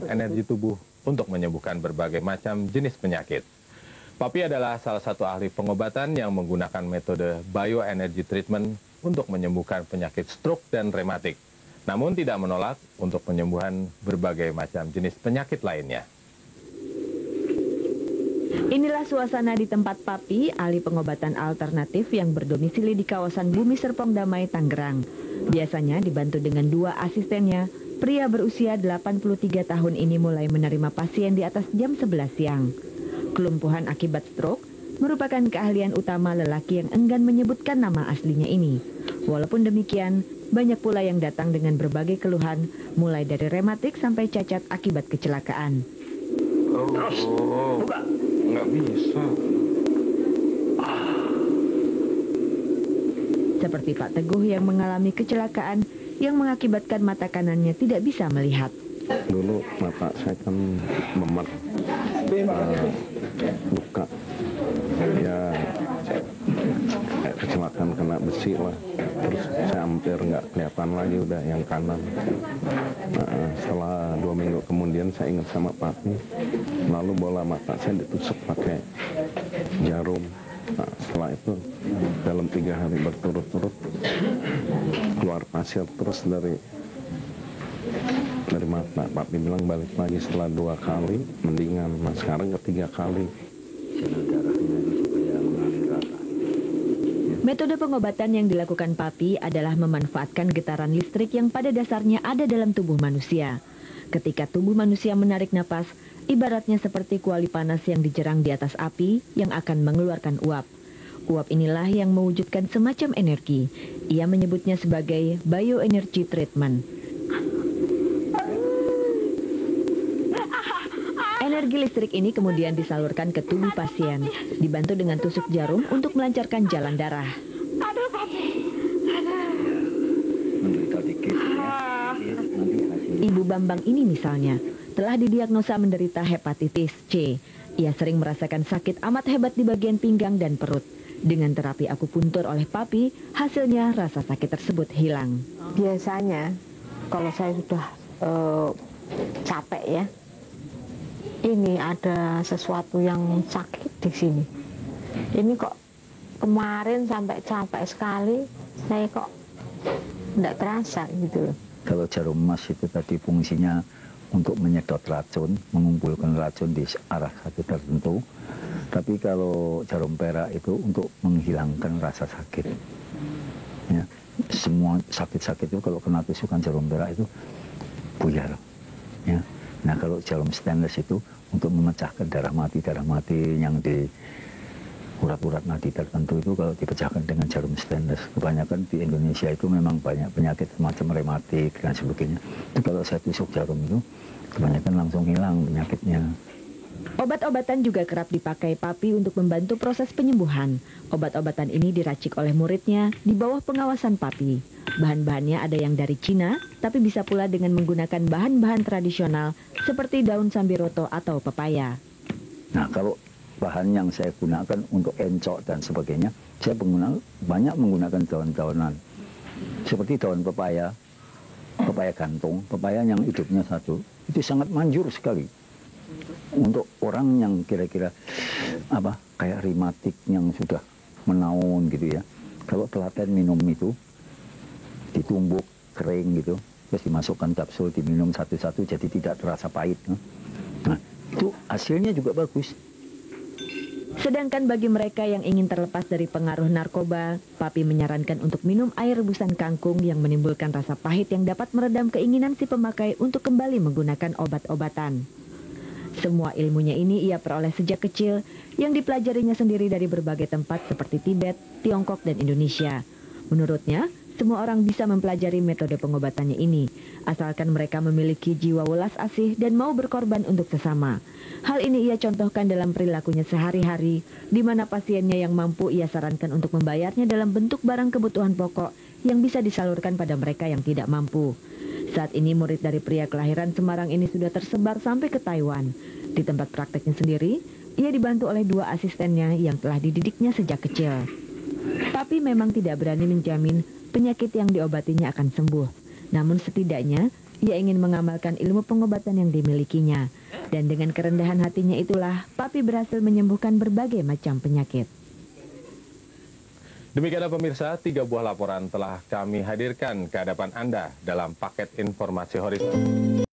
energi tubuh untuk menyembuhkan berbagai macam jenis penyakit. Papi adalah salah satu ahli pengobatan yang menggunakan metode bioenergy treatment untuk menyembuhkan penyakit stroke dan rematik. Namun tidak menolak untuk penyembuhan berbagai macam jenis penyakit lainnya. Inilah suasana di tempat Papi, ahli pengobatan alternatif yang berdomisili di kawasan Bumi Serpong Damai, Tangerang. Biasanya dibantu dengan 2 asistennya, pria berusia 83 tahun ini mulai menerima pasien di atas jam 11 siang. Kelumpuhan akibat stroke merupakan keahlian utama lelaki yang enggan menyebutkan nama aslinya ini. Walaupun demikian, banyak pula yang datang dengan berbagai keluhan, mulai dari rematik sampai cacat akibat kecelakaan. Buka. Nggak bisa. Seperti Pak Teguh yang mengalami kecelakaan yang mengakibatkan mata kanannya tidak bisa melihat. Dulu mata saya kan memar, buka, ya kayak kecelakaan kena besi lah. Terus saya hampir nggak kelihatan lagi udah yang kanan. Nah, setelah 2 minggu kemudian saya ingat sama papi, lalu bola mata saya ditusuk pakai jarum. Nah, setelah itu dalam 3 hari berturut-turut keluar pasir terus dari mata. Papi bilang balik lagi setelah 2 kali mendingan. Nah, sekarang ketiga kali. Metode pengobatan yang dilakukan Papi adalah memanfaatkan getaran listrik yang pada dasarnya ada dalam tubuh manusia. Ketika tubuh manusia menarik napas, ibaratnya seperti kuali panas yang dijerang di atas api yang akan mengeluarkan uap. Uap inilah yang mewujudkan semacam energi. Ia menyebutnya sebagai bioenergy treatment. Energi listrik ini kemudian disalurkan ke tubuh pasien, dibantu dengan tusuk jarum untuk melancarkan jalan darah. Aduh, Papi. Menderita dikit ya. Nanti hasilnya. Ibu Bambang ini misalnya, telah didiagnosa menderita hepatitis C. Ia sering merasakan sakit amat hebat di bagian pinggang dan perut. Dengan terapi akupuntur oleh Papi, hasilnya rasa sakit tersebut hilang. Biasanya, kalau saya sudah capek ya, ini ada sesuatu yang sakit di sini. Ini kok kemarin sampai capek sekali, saya kok tidak terasa gitu loh. Kalau jarum emas itu tadi fungsinya untuk menyedot racun, mengumpulkan racun di arah satu tertentu. Tapi kalau jarum perak itu untuk menghilangkan rasa sakit. Ya, semua sakit-sakit itu kalau kena tusukan jarum perak itu buyar. Ya. Nah, kalau jarum stainless itu untuk memecahkan darah mati yang di urat-urat nadi tertentu itu kalau dipecahkan dengan jarum stainless. Kebanyakan di Indonesia itu memang banyak penyakit semacam rematik dan sebagainya. Itu kalau saya tusuk jarum itu, kebanyakan langsung hilang penyakitnya. Obat-obatan juga kerap dipakai Papi untuk membantu proses penyembuhan. Obat-obatan ini diracik oleh muridnya di bawah pengawasan Papi. Bahan-bahannya ada yang dari Cina, tapi bisa pula dengan menggunakan bahan-bahan tradisional seperti daun sambiroto atau pepaya. Nah, kalau bahan yang saya gunakan untuk encok dan sebagainya, saya banyak menggunakan daun-daunan. Seperti daun pepaya, pepaya gantung, pepaya yang hidupnya satu, itu sangat manjur sekali. Untuk orang yang kira-kira kayak rematik yang sudah menaun gitu ya. Kalau telaten minum itu, ditumbuk kering gitu, terus dimasukkan kapsul, diminum satu-satu jadi tidak terasa pahit. Nah, itu hasilnya juga bagus. Sedangkan bagi mereka yang ingin terlepas dari pengaruh narkoba, Papi menyarankan untuk minum air rebusan kangkung yang menimbulkan rasa pahit yang dapat meredam keinginan si pemakai untuk kembali menggunakan obat-obatan. Semua ilmunya ini ia peroleh sejak kecil yang dipelajarinya sendiri dari berbagai tempat seperti Tibet, Tiongkok, dan Indonesia. Menurutnya, semua orang bisa mempelajari metode pengobatannya ini, asalkan mereka memiliki jiwa welas asih dan mau berkorban untuk sesama. Hal ini ia contohkan dalam perilakunya sehari-hari, di mana pasiennya yang mampu ia sarankan untuk membayarnya dalam bentuk barang kebutuhan pokok yang bisa disalurkan pada mereka yang tidak mampu. Saat ini murid dari pria kelahiran Semarang ini sudah tersebar sampai ke Taiwan. Di tempat prakteknya sendiri, ia dibantu oleh 2 asistennya yang telah dididiknya sejak kecil. Tapi memang tidak berani menjamin penyakit yang diobatinya akan sembuh. Namun setidaknya, Ia ingin mengamalkan ilmu pengobatan yang dimilikinya. Dan dengan kerendahan hatinya itulah, Papi berhasil menyembuhkan berbagai macam penyakit. Demikianlah pemirsa, 3 buah laporan telah kami hadirkan ke hadapan Anda dalam paket informasi horizontal.